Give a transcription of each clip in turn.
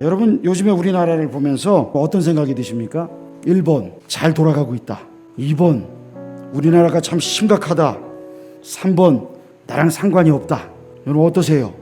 여러분 요즘에 우리나라를 보면서 어떤 생각이 드십니까? 1번 잘 돌아가고 있다, 2번 우리나라가 참 심각하다, 3번 나랑 상관이 없다. 여러분 어떠세요?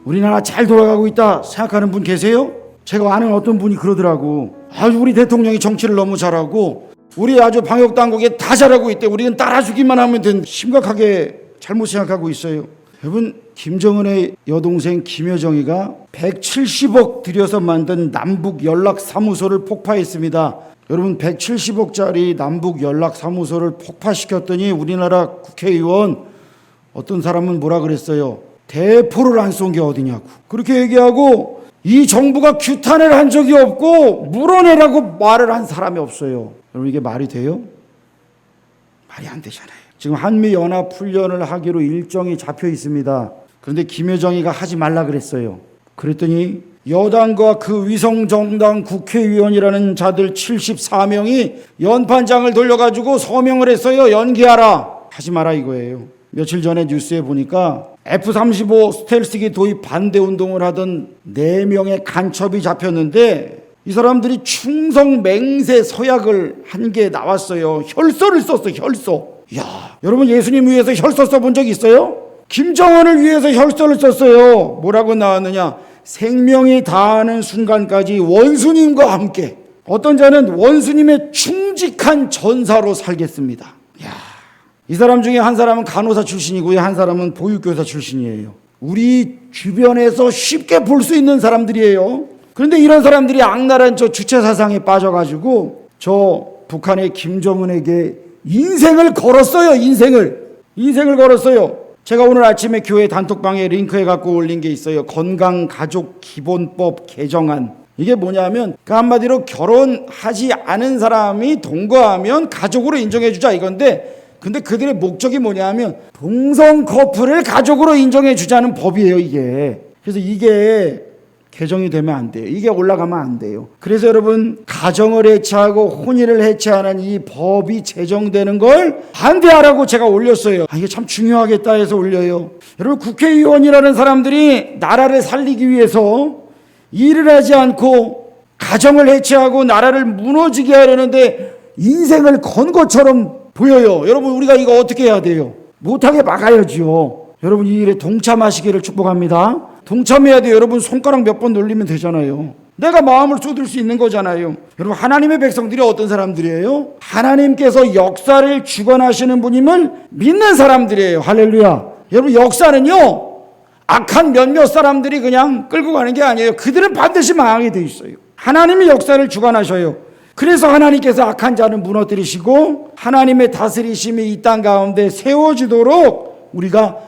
우리나라 잘 돌아가고 있다 생각하는 분 계세요? 제가 아는 어떤 분이 그러더라고. 아주 우리 대통령이 정치를 너무 잘하고 우리 아주 방역당국이 다 잘하고 있대, 우리는 따라주기만 하면 된. 심각하게 잘못 생각하고 있어요. 여러분, 김정은의 여동생 김여정이가 170억 들여서 만든 남북연락사무소를 폭파했습니다. 여러분, 170억짜리 남북연락사무소를 폭파시켰더니 우리나라 국회의원 어떤 사람은 뭐라 그랬어요? 대포를 안 쏜 게 어디냐고 그렇게 얘기하고, 이 정부가 규탄을 한 적이 없고 물어내라고 말을 한 사람이 없어요. 여러분, 이게 말이 돼요? 말이 안 되잖아요. 지금 한미연합훈련을 하기로 일정이 잡혀 있습니다. 그런데 김여정이가 하지 말라 그랬어요. 그랬더니 여당과 그 위성정당 국회의원이라는 자들 74명이 연판장을 돌려가지고 서명을 했어요. 연기하라, 하지 마라 이거예요. 며칠 전에 뉴스에 보니까 F-35 스텔스기 도입 반대 운동을 하던 4명의 간첩이 잡혔는데 이 사람들이 충성 맹세 서약을 한 게 나왔어요. 혈서를 썼어, 혈서. 야, 여러분 예수님 위해서 혈서 써본 적 있어요? 김정은을 위해서 혈서를 썼어요. 뭐라고 나왔느냐? 생명이 다하는 순간까지 원수님과 함께, 어떤 자는 원수님의 충직한 전사로 살겠습니다. 야, 이 사람 중에 한 사람은 간호사 출신이고요, 한 사람은 보육교사 출신이에요. 우리 주변에서 쉽게 볼 수 있는 사람들이에요. 그런데 이런 사람들이 악랄한 저 주체사상에 빠져가지고 저 북한의 김정은에게 인생을 걸었어요. 인생을 걸었어요. 제가 오늘 아침에 교회 단톡방에 링크해 갖고 올린 게 있어요. 건강가족기본법 개정안. 이게 뭐냐면 그 한마디로 결혼하지 않은 사람이 동거하면 가족으로 인정해 주자 이건데, 근데 그들의 목적이 뭐냐면 동성 커플을 가족으로 인정해 주자는 법이에요, 이게. 그래서 이게 개정이 되면 안 돼요. 이게 올라가면 안 돼요. 그래서 여러분, 가정을 해체하고 혼인을 해체하는 이 법이 제정되는 걸 반대하라고 제가 올렸어요. 이게 참 중요하겠다 해서 올려요. 여러분, 국회의원이라는 사람들이 나라를 살리기 위해서 일을 하지 않고 가정을 해체하고 나라를 무너지게 하려는데 인생을 건 것처럼 보여요. 여러분, 우리가 이거 어떻게 해야 돼요? 못하게 막아야지요. 여러분, 이 일에 동참하시기를 축복합니다. 동참해야 돼요. 여러분, 손가락 몇 번 놀리면 되잖아요. 내가 마음을 쏟을 수 있는 거잖아요. 여러분, 하나님의 백성들이 어떤 사람들이에요? 하나님께서 역사를 주관하시는 분임을 믿는 사람들이에요. 할렐루야. 여러분, 역사는요, 악한 몇몇 사람들이 그냥 끌고 가는 게 아니에요. 그들은 반드시 망하게 돼 있어요. 하나님이 역사를 주관하셔요. 그래서 하나님께서 악한 자는 무너뜨리시고 하나님의 다스리심이 이 땅 가운데 세워지도록 우리가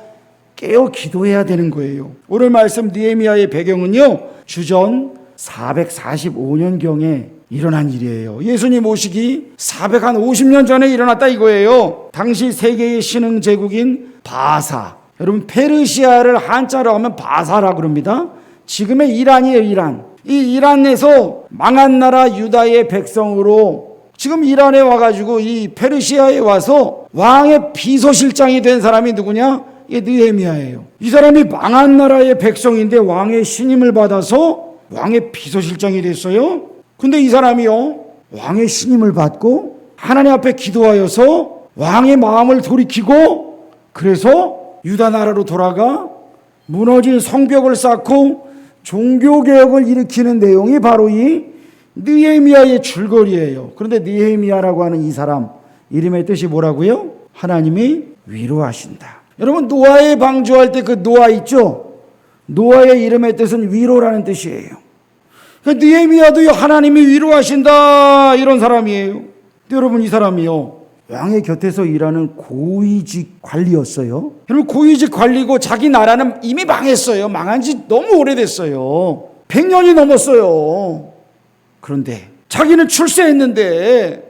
깨어 기도해야 되는 거예요. 오늘 말씀 느헤미야의 배경은요, 주전 445년경에 일어난 일이에요. 예수님 오시기 450년 전에 일어났다 이거예요. 당시 세계의 신흥 제국인 바사, 여러분 페르시아를 한자로 하면 바사라고 그럽니다. 지금의 이란이에요. 이 이란에서 망한 나라 유다의 백성으로 지금 이란에 와가지고 이 페르시아에 와서 왕의 비서실장이 된 사람이 누구냐? 이게 느헤미야예요. 이 사람이 망한 나라의 백성인데 왕의 신임을 받아서 왕의 비서실장이 됐어요. 근데 이 사람이요, 왕의 신임을 받고 하나님 앞에 기도하여서 왕의 마음을 돌이키고, 그래서 유다 나라로 돌아가 무너진 성벽을 쌓고 종교개혁을 일으키는 내용이 바로 이 느헤미야의 줄거리예요. 그런데 느헤미야라고 하는 이 사람 이름의 뜻이 뭐라고요? 하나님이 위로하신다. 여러분, 노아의 방주할 때 그 노아 있죠? 노아의 이름의 뜻은 위로라는 뜻이에요. 느헤미야도요, 하나님이 위로하신다 이런 사람이에요. 근데 여러분, 이 사람이요, 왕의 곁에서 일하는 고위직 관리였어요. 여러분, 고위직 관리고 자기 나라는 이미 망했어요. 망한 지 너무 오래됐어요. 100년이 넘었어요. 그런데 자기는 출세했는데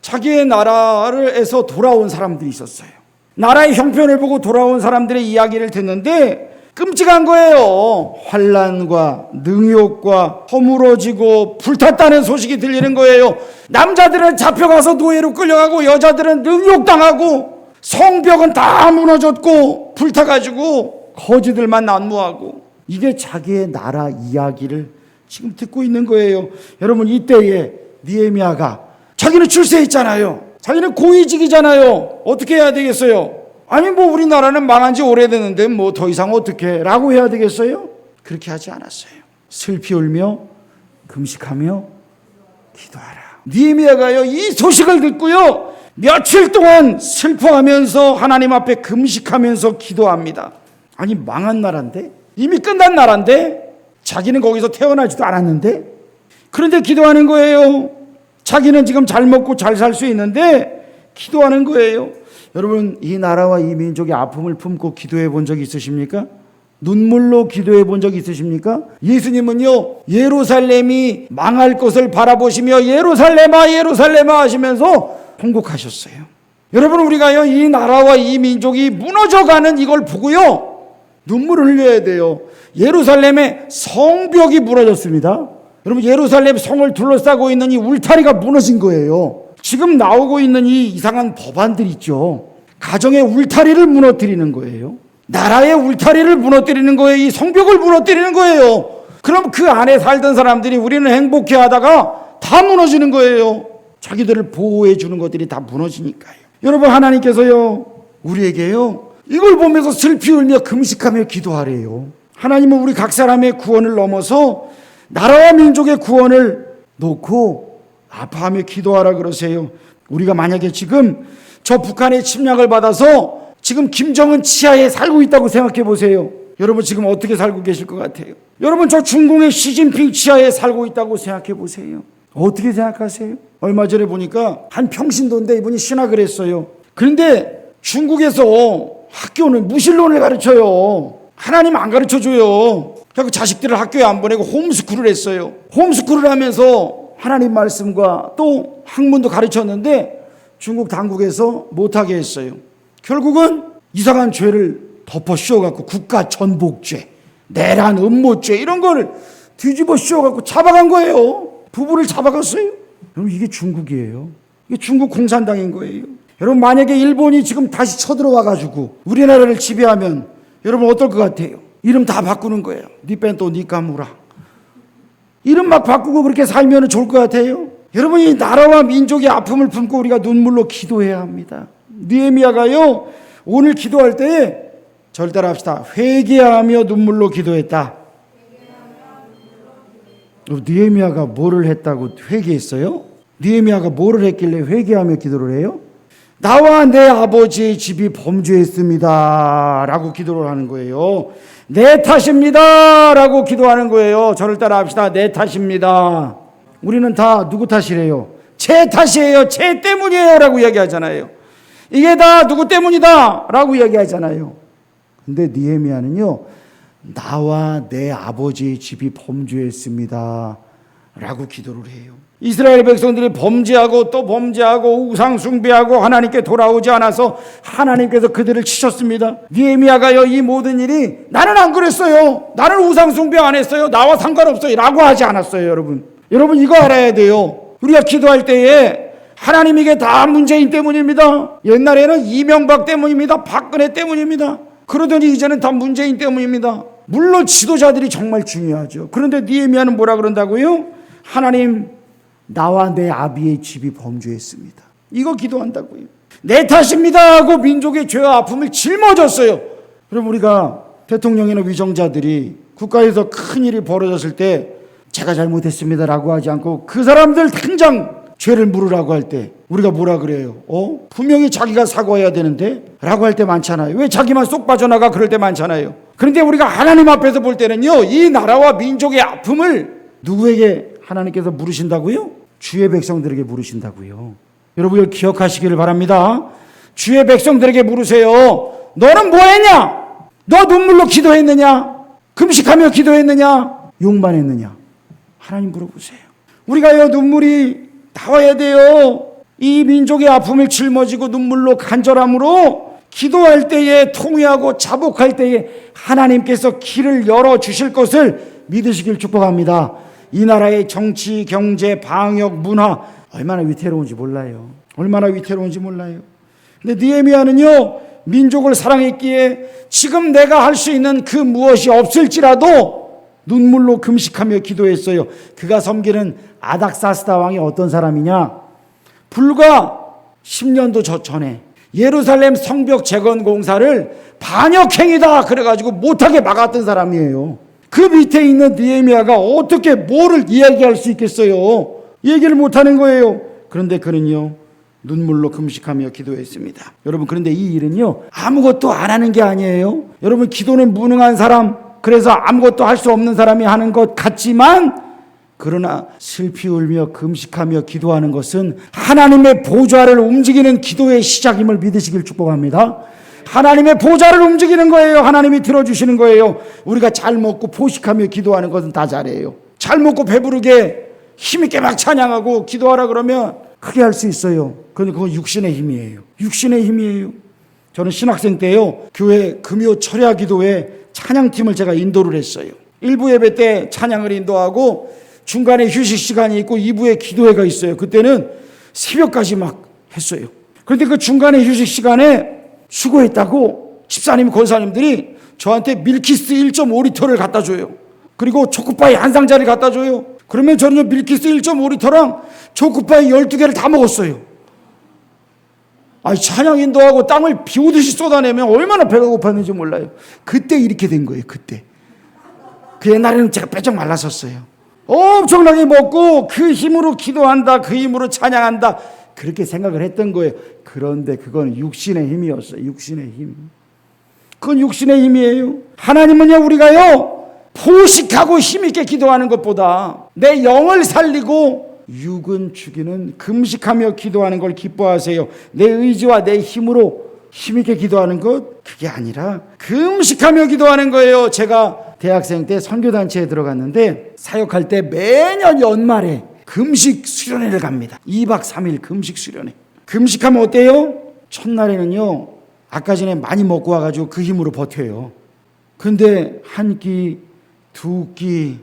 자기의 나라에서 돌아온 사람들이 있었어요. 나라의 형편을 보고 돌아온 사람들의 이야기를 듣는데 끔찍한 거예요. 환난과 능욕과 허물어지고 불탔다는 소식이 들리는 거예요. 남자들은 잡혀가서 노예로 끌려가고 여자들은 능욕당하고 성벽은 다 무너졌고 불타가지고 거지들만 난무하고 이게 자기의 나라 이야기를 지금 듣고 있는 거예요. 여러분, 이때에 느헤미야가 자기는 출세했잖아요. 자기는 고위직이잖아요. 어떻게 해야 되겠어요? 아니 뭐 우리나라는 망한 지 오래됐는데 뭐 더 이상 어떻게 라고 해야 되겠어요? 그렇게 하지 않았어요. 슬피 울며 금식하며 기도하라. 느헤미야가요, 이 소식을 듣고요, 며칠 동안 슬퍼하면서 하나님 앞에 금식하면서 기도합니다. 아니 망한 나라인데, 이미 끝난 나라인데, 자기는 거기서 태어나지도 않았는데, 그런데 기도하는 거예요. 자기는 지금 잘 먹고 잘 살 수 있는데 기도하는 거예요. 여러분, 이 나라와 이 민족의 아픔을 품고 기도해 본 적이 있으십니까? 눈물로 기도해 본 적이 있으십니까? 예수님은요, 예루살렘이 망할 것을 바라보시며 예루살렘아 예루살렘아 하시면서 통곡하셨어요. 여러분, 우리가요, 이 나라와 이 민족이 무너져가는 이걸 보고요, 눈물을 흘려야 돼요. 예루살렘의 성벽이 무너졌습니다. 여러분, 예루살렘 성을 둘러싸고 있는 이 울타리가 무너진 거예요. 지금 나오고 있는 이 이상한 법안들 있죠. 가정의 울타리를 무너뜨리는 거예요. 나라의 울타리를 무너뜨리는 거예요. 이 성벽을 무너뜨리는 거예요. 그럼 그 안에 살던 사람들이 우리는 행복해 하다가 다 무너지는 거예요. 자기들을 보호해 주는 것들이 다 무너지니까요. 여러분, 하나님께서요, 우리에게요, 이걸 보면서 슬피 울며 금식하며 기도하래요. 하나님은 우리 각 사람의 구원을 넘어서 나라와 민족의 구원을 놓고 아파하며 기도하라 그러세요. 우리가 만약에 지금 저 북한의 침략을 받아서 지금 김정은 치하에 살고 있다고 생각해 보세요. 여러분, 지금 어떻게 살고 계실 것 같아요? 여러분, 저 중공의 시진핑 치하에 살고 있다고 생각해 보세요. 어떻게 생각하세요? 얼마 전에 보니까 한 평신도인데 이분이 신학을 했어요. 그런데 중국에서 학교는 무신론을 가르쳐요. 하나님 안 가르쳐줘요. 그래서 자식들을 학교에 안 보내고 홈스쿨을 했어요. 홈스쿨을 하면서 하나님 말씀과 또 학문도 가르쳤는데 중국 당국에서 못하게 했어요. 결국은 이상한 죄를 덮어 씌워갖고 국가 전복죄, 내란 음모죄 이런 걸 뒤집어 씌워갖고 잡아간 거예요. 부부를 잡아갔어요. 여러분, 이게 중국이에요. 이게 중국 공산당인 거예요. 여러분, 만약에 일본이 지금 다시 쳐들어와가지고 우리나라를 지배하면 여러분 어떨 것 같아요? 이름 다 바꾸는 거예요. 니펜토 니카무라. 이름 막 바꾸고 그렇게 살면 좋을 것 같아요? 여러분, 이 나라와 민족의 아픔을 품고 우리가 눈물로 기도해야 합니다. 느헤미야가요, 오늘 기도할 때에 절 따라합시다. 회개하며 눈물로 기도했다. 느헤미야가 뭐를 했다고 회개했어요? 느헤미야가 뭐를 했길래 회개하며 기도를 해요? 나와 내 아버지의 집이 범죄했습니다 라고 기도를 하는 거예요. 내 탓입니다 라고 기도하는 거예요. 저를 따라 합시다. 내 탓입니다. 우리는 다 누구 탓이래요? 제 탓이에요. 제 때문이에요 라고 이야기하잖아요. 이게 다 누구 때문이다 라고 이야기하잖아요. 근데 느헤미야는요, 나와 내 아버지의 집이 범죄했습니다 라고 기도를 해요. 이스라엘 백성들이 범죄하고 또 범죄하고 우상 숭배하고 하나님께 돌아오지 않아서 하나님께서 그들을 치셨습니다. 느헤미야가요, 이 모든 일이 나는 안 그랬어요, 나는 우상 숭배 안 했어요, 나와 상관없어요 라고 하지 않았어요. 여러분 이거 알아야 돼요. 우리가 기도할 때에 하나님, 이게 다 문재인 때문입니다. 옛날에는 이명박 때문입니다. 박근혜 때문입니다. 그러더니 이제는 다 문재인 때문입니다. 물론 지도자들이 정말 중요하죠. 그런데 느헤미야는 뭐라 그런다고요? 하나님, 나와 내 아비의 집이 범죄했습니다. 이거 기도한다고요. 내 탓입니다 하고 민족의 죄와 아픔을 짊어졌어요. 그럼 우리가 대통령이나 위정자들이 국가에서 큰 일이 벌어졌을 때 제가 잘못했습니다 라고 하지 않고 그 사람들 당장 죄를 물으라고 할 때 우리가 뭐라 그래요? 분명히 자기가 사과해야 되는데 라고 할 때 많잖아요. 왜 자기만 쏙 빠져나가? 그럴 때 많잖아요. 그런데 우리가 하나님 앞에서 볼 때는요, 이 나라와 민족의 아픔을 누구에게 하나님께서 물으신다고요? 주의 백성들에게 물으신다고요. 여러분, 이걸 기억하시기를 바랍니다. 주의 백성들에게 물으세요. 너는 뭐 했냐? 너 눈물로 기도했느냐? 금식하며 기도했느냐? 욕만 했느냐? 하나님 물어보세요. 우리가요, 눈물이 나와야 돼요. 이 민족의 아픔을 짊어지고 눈물로 간절함으로 기도할 때에, 통회하고 자복할 때에 하나님께서 길을 열어주실 것을 믿으시길 축복합니다. 이 나라의 정치, 경제, 방역, 문화 얼마나 위태로운지 몰라요. 얼마나 위태로운지 몰라요. 근데 느헤미야는요, 민족을 사랑했기에 지금 내가 할 수 있는 그 무엇이 없을지라도 눈물로 금식하며 기도했어요. 그가 섬기는 아닥사스다 왕이 어떤 사람이냐? 불과 10년도 전에 예루살렘 성벽 재건 공사를 반역행위다 그래가지고 못하게 막았던 사람이에요. 그 밑에 있는 느헤미야가 어떻게 뭐를 이야기할 수 있겠어요? 얘기를 못하는 거예요. 그런데 그는요, 눈물로 금식하며 기도했습니다. 여러분, 그런데 이 일은요, 아무것도 안 하는 게 아니에요. 여러분, 기도는 무능한 사람, 그래서 아무것도 할 수 없는 사람이 하는 것 같지만, 그러나 슬피 울며 금식하며 기도하는 것은 하나님의 보좌를 움직이는 기도의 시작임을 믿으시길 축복합니다. 하나님의 보좌를 움직이는 거예요. 하나님이 들어주시는 거예요. 우리가 잘 먹고 포식하며 기도하는 것은 다 잘해요. 잘 먹고 배부르게 힘있게 막 찬양하고 기도하라 그러면 크게 할 수 있어요. 그런데 그건 육신의 힘이에요. 육신의 힘이에요. 저는 신학생 때요, 교회 금요 철야 기도회 찬양팀을 제가 인도를 했어요. 1부 예배 때 찬양을 인도하고 중간에 휴식 시간이 있고 2부에 기도회가 있어요. 그때는 새벽까지 막 했어요. 그런데 그 중간에 휴식 시간에 수고했다고 집사님, 권사님들이 저한테 밀키스 1.5리터를 갖다 줘요. 그리고 초코파이 한 상자를 갖다 줘요. 그러면 저는 밀키스 1.5리터랑 초코파이 12개를 다 먹었어요. 아니, 찬양 인도하고 땀을 비 오듯이 쏟아내면 얼마나 배가 고팠는지 몰라요. 그때 이렇게 된 거예요. 그때. 그 옛날에는 제가 빼쩍 말랐었어요. 엄청나게 먹고 그 힘으로 기도한다, 그 힘으로 찬양한다, 그렇게 생각을 했던 거예요. 그런데 그건 육신의 힘이었어요. 육신의 힘. 그건 육신의 힘이에요. 하나님은요, 우리가요, 포식하고 힘있게 기도하는 것보다 내 영을 살리고 육은 죽이는 금식하며 기도하는 걸 기뻐하세요. 내 의지와 내 힘으로 힘있게 기도하는 것, 그게 아니라 금식하며 기도하는 거예요. 제가 대학생 때 선교단체에 들어갔는데 사역할 때 매년 연말에 금식 수련회를 갑니다. 2박 3일 금식 수련회. 금식하면 어때요? 첫날에는요, 아까 전에 많이 먹고 와가지고 그 힘으로 버텨요. 근데 한 끼, 두 끼,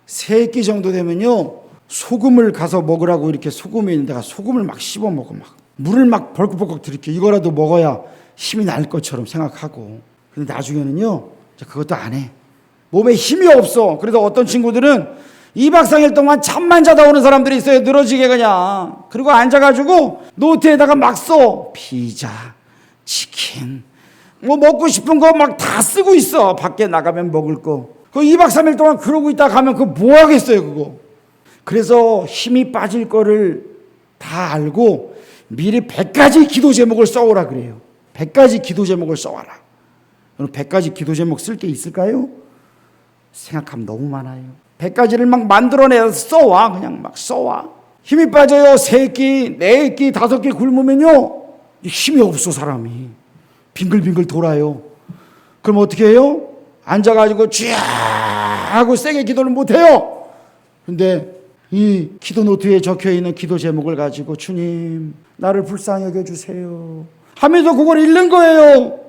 세 끼 정도 되면요, 소금을 가서 먹으라고 이렇게 소금이 있는 데가 소금을 막 씹어 먹어. 막 물을 막 벌컥벌컥 들이켜. 이거라도 먹어야 힘이 날 것처럼 생각하고. 근데 나중에는요, 그것도 안 해. 몸에 힘이 없어. 그래서 어떤 친구들은 2박 3일 동안 잠만 자다 오는 사람들이 있어요. 늘어지게 그냥. 그리고 앉아가지고 노트에다가 막 써. 피자, 치킨, 뭐 먹고 싶은 거 막 다 쓰고 있어. 밖에 나가면 먹을 거. 그 2박 3일 동안 그러고 있다 가면 그거 뭐 하겠어요, 그거. 그래서 힘이 빠질 거를 다 알고 미리 100가지 기도 제목을 써오라 그래요. 100가지 기도 제목을 써와라. 여러분, 100가지 기도 제목 쓸 게 있을까요? 생각하면 너무 많아요. 100가지를 막 만들어내서 써와. 그냥 막 써와. 힘이 빠져요. 3끼, 4끼, 5끼 굶으면요, 힘이 없어, 사람이. 빙글빙글 돌아요. 그럼 어떻게 해요? 앉아가지고 쥐야 하고 세게 기도를 못해요. 근데 이 기도 노트에 적혀있는 기도 제목을 가지고 주님, 나를 불쌍히 여겨주세요 하면서 그걸 읽는 거예요.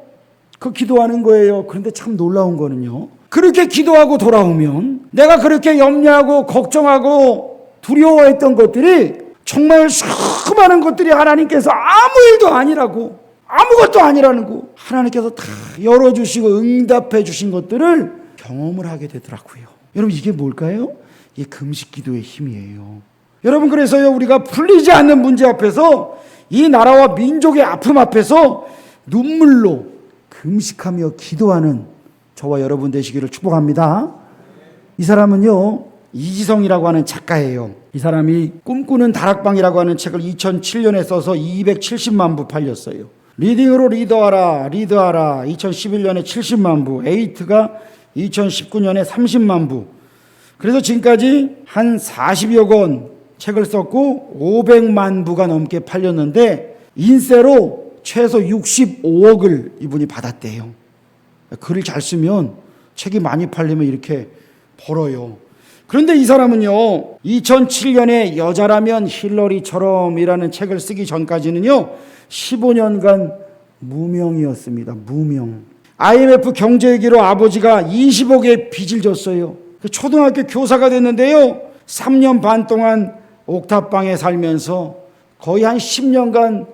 그 기도하는 거예요. 그런데 참 놀라운 거는요, 그렇게 기도하고 돌아오면 내가 그렇게 염려하고 걱정하고 두려워했던 것들이 정말 수많은 것들이 하나님께서 아무 일도 아니라고, 아무것도 아니라는 거 하나님께서 다 열어주시고 응답해 주신 것들을 경험을 하게 되더라고요. 여러분, 이게 뭘까요? 이게 금식 기도의 힘이에요. 여러분, 그래서요, 우리가 풀리지 않는 문제 앞에서, 이 나라와 민족의 아픔 앞에서 눈물로 금식하며 기도하는 저와 여러분 되시기를 축복합니다. 이 사람은요, 이지성이라고 하는 작가예요. 이 사람이 꿈꾸는 다락방이라고 하는 책을 2007년에 써서 270만 부 팔렸어요. 리딩으로 리드하라 2011년에 70만 부, 에이트가 2019년에 30만 부. 그래서 지금까지 한 40여 권 책을 썼고 500만 부가 넘게 팔렸는데 인세로 최소 65억을 이분이 받았대요. 글을 잘 쓰면 책이 많이 팔리면 이렇게 벌어요. 그런데 이 사람은요, 2007년에 여자라면 힐러리처럼이라는 책을 쓰기 전까지는요, 15년간 무명이었습니다. 무명. IMF 경제위기로 아버지가 20억의 빚을 졌어요. 초등학교 교사가 됐는데요, 3년 반 동안 옥탑방에 살면서 거의 한 10년간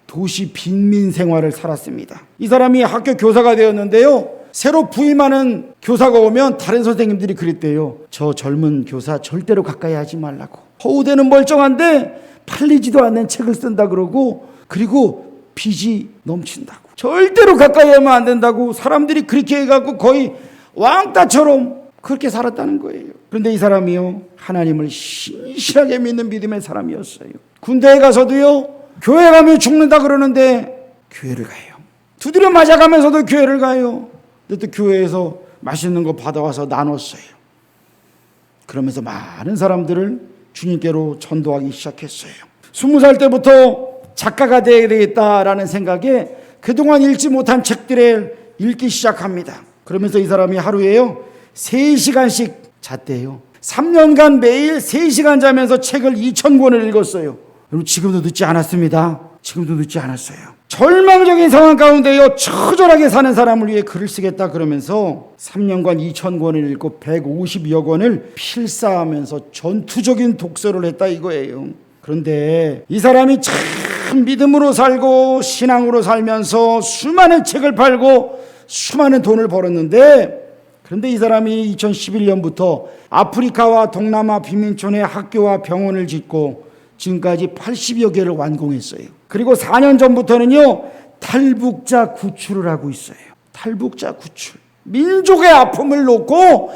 도시 빈민 생활을 살았습니다. 이 사람이 학교 교사가 되었는데요, 새로 부임하는 교사가 오면 다른 선생님들이 그랬대요. 저 젊은 교사 절대로 가까이 하지 말라고. 허우대는 멀쩡한데 팔리지도 않는 책을 쓴다 그러고, 그리고 빚이 넘친다고. 절대로 가까이 하면 안 된다고 사람들이 그렇게 해갖고 거의 왕따처럼 그렇게 살았다는 거예요. 그런데 이 사람이요, 하나님을 신실하게 믿는 믿음의 사람이었어요. 군대에 가서도요, 교회 가면 죽는다 그러는데 교회를 가요. 두드려 맞아가면서도 교회를 가요. 근데 또 교회에서 맛있는 거 받아와서 나눴어요. 그러면서 많은 사람들을 주님께로 전도하기 시작했어요. 20살 때부터 작가가 되어야 되겠다라는 생각에 그동안 읽지 못한 책들을 읽기 시작합니다. 그러면서 이 사람이 하루에요 3시간씩 잤대요. 3년간 매일 3시간 자면서 책을 2,000권을 읽었어요. 여러분, 지금도 늦지 않았습니다. 지금도 늦지 않았어요. 절망적인 상황 가운데요 처절하게 사는 사람을 위해 글을 쓰겠다 그러면서 3년간 2,000권을 읽고 150여 권을 필사하면서 전투적인 독서를 했다 이거예요. 그런데 이 사람이 참 믿음으로 살고 신앙으로 살면서 수많은 책을 팔고 수많은 돈을 벌었는데, 그런데 이 사람이 2011년부터 아프리카와 동남아 빈민촌에 학교와 병원을 짓고 지금까지 80여 개를 완공했어요. 그리고 4년 전부터는요 탈북자 구출을 하고 있어요. 탈북자 구출. 민족의 아픔을 놓고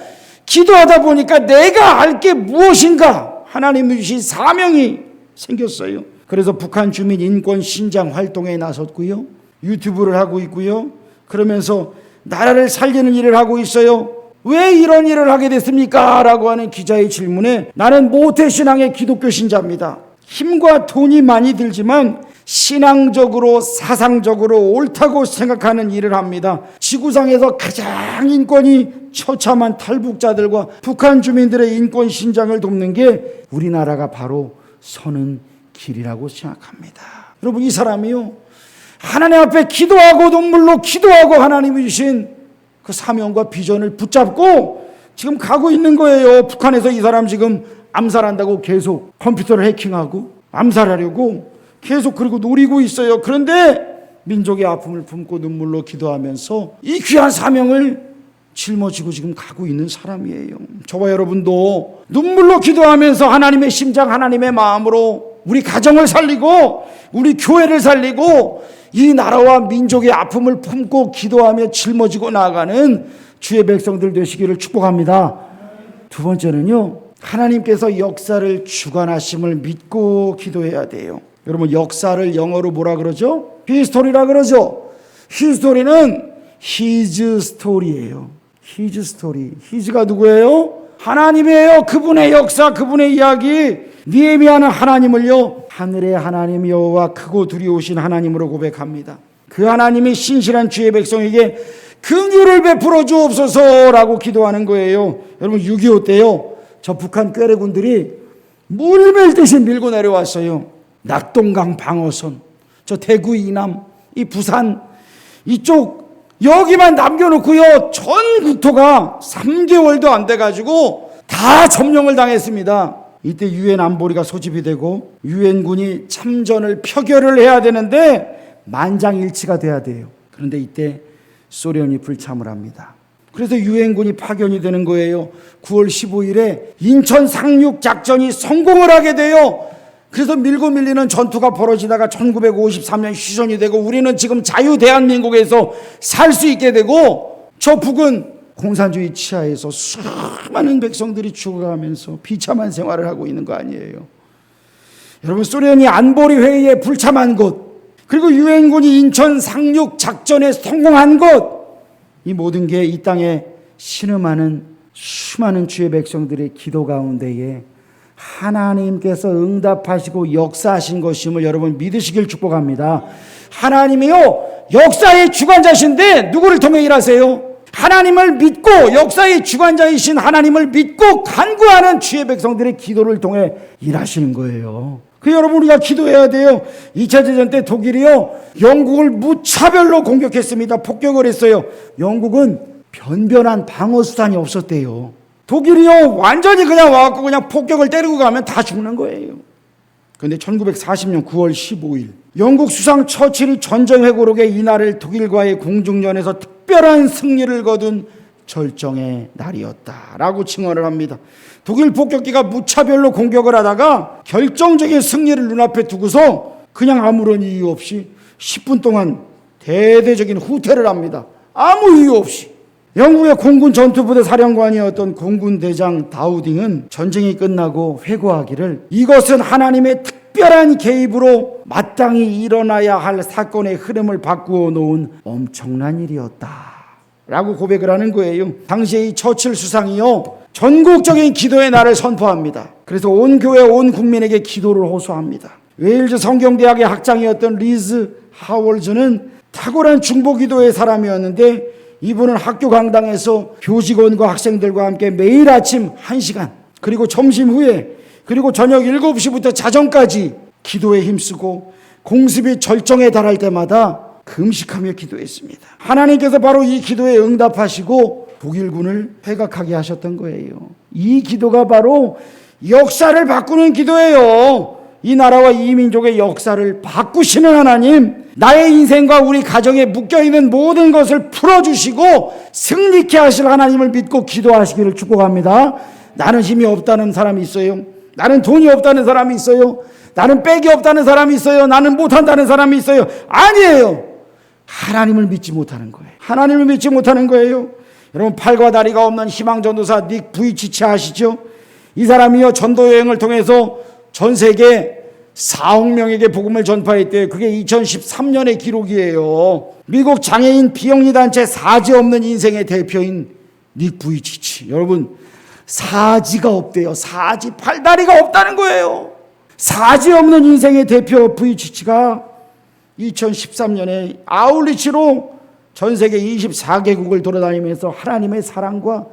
기도하다 보니까 내가 알 게 무엇인가 하나님이 주신 사명이 생겼어요. 그래서 북한 주민 인권 신장 활동에 나섰고요, 유튜브를 하고 있고요, 그러면서 나라를 살리는 일을 하고 있어요. 왜 이런 일을 하게 됐습니까? 라고 하는 기자의 질문에 나는 모태신앙의 기독교 신자입니다. 힘과 돈이 많이 들지만 신앙적으로 사상적으로 옳다고 생각하는 일을 합니다. 지구상에서 가장 인권이 처참한 탈북자들과 북한 주민들의 인권 신장을 돕는 게 우리나라가 바로 서는 길이라고 생각합니다. 여러분, 이 사람이요 하나님 앞에 기도하고 눈물로 기도하고 하나님이 주신 그 사명과 비전을 붙잡고 지금 가고 있는 거예요. 북한에서 이 사람 지금 암살한다고 계속 컴퓨터를 해킹하고 암살하려고 계속 그리고 노리고 있어요. 그런데 민족의 아픔을 품고 눈물로 기도하면서 이 귀한 사명을 짊어지고 지금 가고 있는 사람이에요. 저와 여러분도 눈물로 기도하면서 하나님의 심장, 하나님의 마음으로 우리 가정을 살리고 우리 교회를 살리고 이 나라와 민족의 아픔을 품고 기도하며 짊어지고 나아가는 주의 백성들 되시기를 축복합니다. 두 번째는요, 하나님께서 역사를 주관하심을 믿고 기도해야 돼요. 여러분, 역사를 영어로 뭐라 그러죠? 히스토리라 그러죠. 히스토리는 His story예요. His story. His가 누구예요? 하나님이에요. 그분의 역사, 그분의 이야기. 느헤미야는 하나님을요 하늘의 하나님 여호와 크고 두려우신 하나님으로 고백합니다. 그 하나님이 신실한 주의 백성에게 긍휼을 베풀어 주옵소서라고 기도하는 거예요. 여러분, 6.25 때요 저 북한 꾀레군들이 물밀듯이 밀고 내려왔어요. 낙동강 방어선, 저 대구 이남, 이 부산 이쪽 여기만 남겨놓고요 전 국토가 3개월도 안 돼가지고 다 점령을 당했습니다. 이때 유엔 안보리가 소집이 되고 유엔군이 참전을 표결을 해야 되는데 만장일치가 돼야 돼요. 그런데 이때 소련이 불참을 합니다. 그래서 유엔군이 파견이 되는 거예요. 9월 15일에 인천 상륙 작전이 성공을 하게 돼요. 그래서 밀고 밀리는 전투가 벌어지다가 1953년 휴전이 되고 우리는 지금 자유 대한민국에서 살 수 있게 되고, 저 북은 공산주의 치하에서 수많은 백성들이 죽어가면서 비참한 생활을 하고 있는 거 아니에요. 여러분, 소련이 안보리 회의에 불참한 것, 그리고 유엔군이 인천 상륙 작전에 성공한 것, 이 모든 게 이 땅에 신음하는 수많은 주의 백성들의 기도 가운데에 하나님께서 응답하시고 역사하신 것임을 여러분 믿으시길 축복합니다. 하나님이요 역사의 주관자신데 누구를 통해 일하세요? 하나님을 믿고 역사의 주관자이신 하나님을 믿고 간구하는 주의 백성들의 기도를 통해 일하시는 거예요. 그 여러분, 우리가 기도해야 돼요. 2차 대전 때 독일이요 영국을 무차별로 공격했습니다. 폭격을 했어요. 영국은 변변한 방어 수단이 없었대요. 독일이요 완전히 그냥 와갖고 그냥 폭격을 때리고 가면 다 죽는 거예요. 그런데 1940년 9월 15일 영국 수상 처칠이 전쟁 회고록에 이날을 독일과의 공중전에서 특별한 승리를 거둔 절정의 날이었다라고 칭언을 합니다. 독일 폭격기가 무차별로 공격을 하다가 결정적인 승리를 눈앞에 두고서 그냥 아무런 이유 없이 10분 동안 대대적인 후퇴를 합니다. 아무 이유 없이. 영국의 공군 전투부대 사령관이었던 공군대장 다우딩은 전쟁이 끝나고 회고하기를 이것은 하나님의 특별한 개입으로 마땅히 일어나야 할 사건의 흐름을 바꾸어 놓은 엄청난 일이었다 라고 고백을 하는 거예요. 당시에 이 처칠 수상이요 전국적인 기도의 날을 선포합니다. 그래서 온 교회 온 국민에게 기도를 호소합니다. 웨일즈 성경대학의 학장이었던 리즈 하월즈는 탁월한 중보기도의 사람이었는데 이분은 학교 강당에서 교직원과 학생들과 함께 매일 아침 1시간 그리고 점심 후에 그리고 저녁 7시부터 자정까지 기도에 힘쓰고 공습이 절정에 달할 때마다 금식하며 기도했습니다. 하나님께서 바로 이 기도에 응답하시고 독일군을 회각하게 하셨던 거예요. 이 기도가 바로 역사를 바꾸는 기도예요. 이 나라와 이 민족의 역사를 바꾸시는 하나님, 나의 인생과 우리 가정에 묶여있는 모든 것을 풀어주시고 승리케 하실 하나님을 믿고 기도하시기를 축복합니다. 나는 힘이 없다는 사람이 있어요. 나는 돈이 없다는 사람이 있어요. 나는 빽이 없다는 사람이 있어요. 나는 못한다는 사람이 있어요. 아니에요. 하나님을 믿지 못하는 거예요. 하나님을 믿지 못하는 거예요. 여러분, 팔과 다리가 없는 희망전도사 닉 부이치치 아시죠? 이 사람이요 전도여행을 통해서 전 세계 4억 명에게 복음을 전파했대요. 그게 2013년의 기록이에요. 미국 장애인 비영리 단체 사지 없는 인생의 대표인 닉 부이치치. 여러분, 사지가 없대요. 사지, 팔다리가 없다는 거예요. 사지 없는 인생의 대표 부이치치가 2013년에 아울리치로 전 세계 24개국을 돌아다니면서 하나님의 사랑과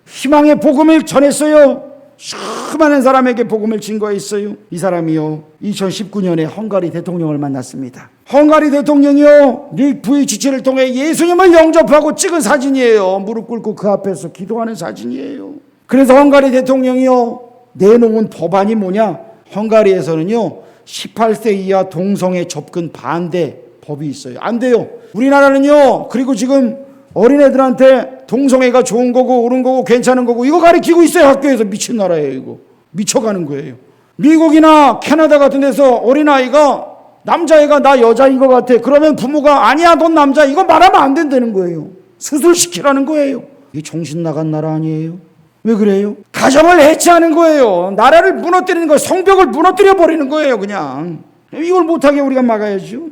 희망의 복음을 전했어요. 수많은 사람에게 복음을 증거했어요. 이 사람이요 2019년에 헝가리 대통령을 만났습니다. 헝가리 대통령이요 닉 부이치치를 통해 예수님을 영접하고 찍은 사진이에요. 무릎 꿇고 그 앞에서 기도하는 사진이에요. 그래서 헝가리 대통령이요 내놓은 법안이 뭐냐, 헝가리에서는요 18세 이하 동성애 접근 반대 법이 있어요. 안 돼요. 우리나라는요 그리고 지금 어린애들한테 동성애가 좋은 거고 옳은 거고 괜찮은 거고 이거 가르치고 있어요. 학교에서. 미친 나라예요. 이거 미쳐가는 거예요. 미국이나 캐나다 같은 데서 어린아이가 남자애가 나 여자인 것 같아 그러면 부모가 아니야 넌 남자 이거 말하면 안 된다는 거예요. 수술시키라는 거예요. 이게 정신 나간 나라 아니에요? 왜 그래요? 가정을 해체하는 거예요. 나라를 무너뜨리는 거예요. 성벽을 무너뜨려 버리는 거예요. 그냥 이걸 못하게 우리가 막아야죠.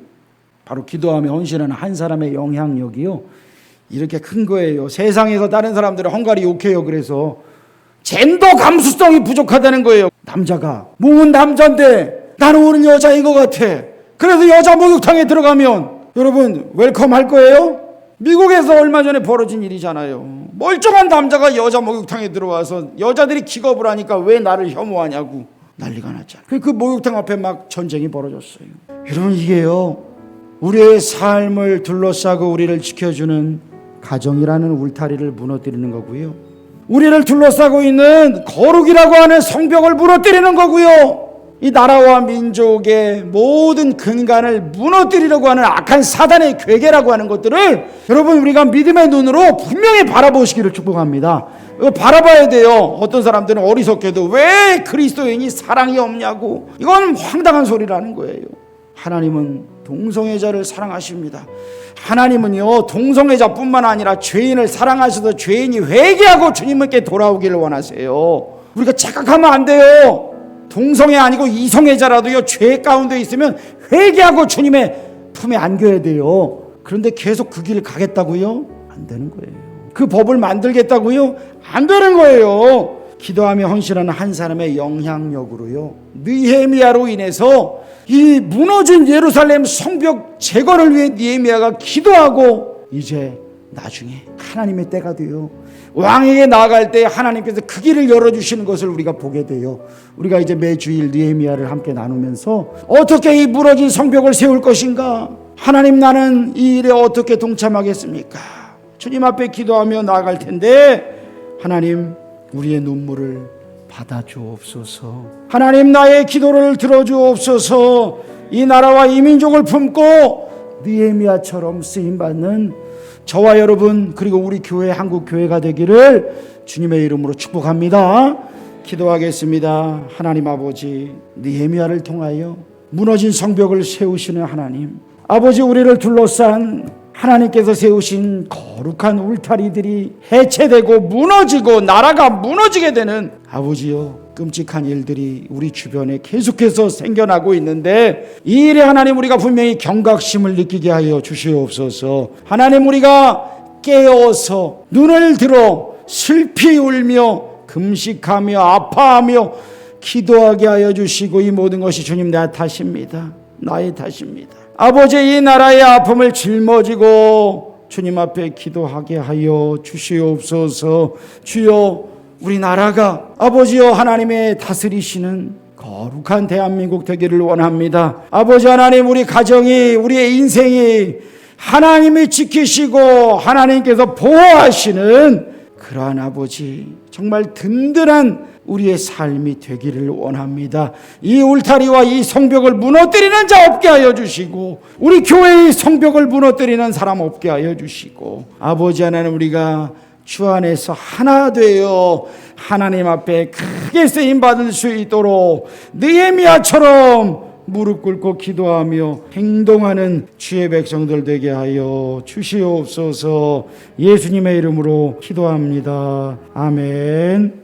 바로 기도하며 헌신하는 한 사람의 영향력이요 이렇게 큰 거예요. 세상에서 다른 사람들은 헝가리 욕해요. 그래서 젠더 감수성이 부족하다는 거예요. 남자가 몸은 남자인데 나는 오늘 여자인 것 같아. 그래서 여자 목욕탕에 들어가면 여러분 웰컴 할 거예요? 미국에서 얼마 전에 벌어진 일이잖아요. 멀쩡한 남자가 여자 목욕탕에 들어와서 여자들이 기겁을 하니까 왜 나를 혐오하냐고 난리가 났잖아요. 그 목욕탕 앞에 막 전쟁이 벌어졌어요. 여러분, 이게요 우리의 삶을 둘러싸고 우리를 지켜주는 가정이라는 울타리를 무너뜨리는 거고요. 우리를 둘러싸고 있는 거룩이라고 하는 성벽을 무너뜨리는 거고요. 이 나라와 민족의 모든 근간을 무너뜨리려고 하는 악한 사단의 괴계라고 하는 것들을 여러분 우리가 믿음의 눈으로 분명히 바라보시기를 축복합니다. 이거 바라봐야 돼요. 어떤 사람들은 어리석게도 왜 그리스도인이 사랑이 없냐고. 이건 황당한 소리라는 거예요. 하나님은 동성애자를 사랑하십니다. 하나님은요 동성애자뿐만 아니라 죄인을 사랑하셔서 죄인이 회개하고 주님께 돌아오기를 원하세요. 우리가 착각하면 안 돼요. 동성애 아니고 이성애자라도요 죄 가운데 있으면 회개하고 주님의 품에 안겨야 돼요. 그런데 계속 그 길을 가겠다고요? 안 되는 거예요. 그 법을 만들겠다고요? 안 되는 거예요. 기도하며 헌신하는 한 사람의 영향력으로요 느헤미야로 인해서 이 무너진 예루살렘 성벽 제거를 위해 느헤미야가 기도하고 이제 나중에 하나님의 때가 돼요. 왕에게 나아갈 때 하나님께서 그 길을 열어주시는 것을 우리가 보게 돼요. 우리가 이제 매주일 느헤미야를 함께 나누면서 어떻게 이 무너진 성벽을 세울 것인가, 하나님 나는 이 일에 어떻게 동참하겠습니까? 주님 앞에 기도하며 나아갈 텐데 하나님 우리의 눈물을 받아주옵소서. 하나님, 나의 기도를 들어주옵소서. 이 나라와 이 민족을 품고 느헤미야처럼 쓰임받는 저와 여러분, 그리고 우리 교회, 한국교회가 되기를 주님의 이름으로 축복합니다. 기도하겠습니다. 하나님 아버지, 느헤미야를 통하여 무너진 성벽을 세우시는 하나님, 아버지, 우리를 둘러싼 하나님께서 세우신 거룩한 울타리들이 해체되고 무너지고 나라가 무너지게 되는, 아버지여, 끔찍한 일들이 우리 주변에 계속해서 생겨나고 있는데, 이 일에 하나님, 우리가 분명히 경각심을 느끼게 하여 주시옵소서. 하나님, 우리가 깨어서 눈을 들어 슬피 울며 금식하며 아파하며 기도하게 하여 주시고, 이 모든 것이 주님 내 탓입니다. 나의 탓입니다. 아버지, 이 나라의 아픔을 짊어지고 주님 앞에 기도하게 하여 주시옵소서. 주여, 우리 나라가 아버지여 하나님의 다스리시는 거룩한 대한민국 되기를 원합니다. 아버지 하나님, 우리 가정이, 우리의 인생이 하나님이 지키시고 하나님께서 보호하시는 그러한 아버지, 정말 든든한 우리의 삶이 되기를 원합니다. 이 울타리와 이 성벽을 무너뜨리는 자 없게 하여 주시고, 우리 교회의 성벽을 무너뜨리는 사람 없게 하여 주시고, 아버지 하나님, 우리가 주 안에서 하나 되어 하나님 앞에 크게 쓰임받을 수 있도록 느헤미야처럼 무릎 꿇고 기도하며 행동하는 주의 백성들 되게 하여 주시옵소서. 예수님의 이름으로 기도합니다. 아멘.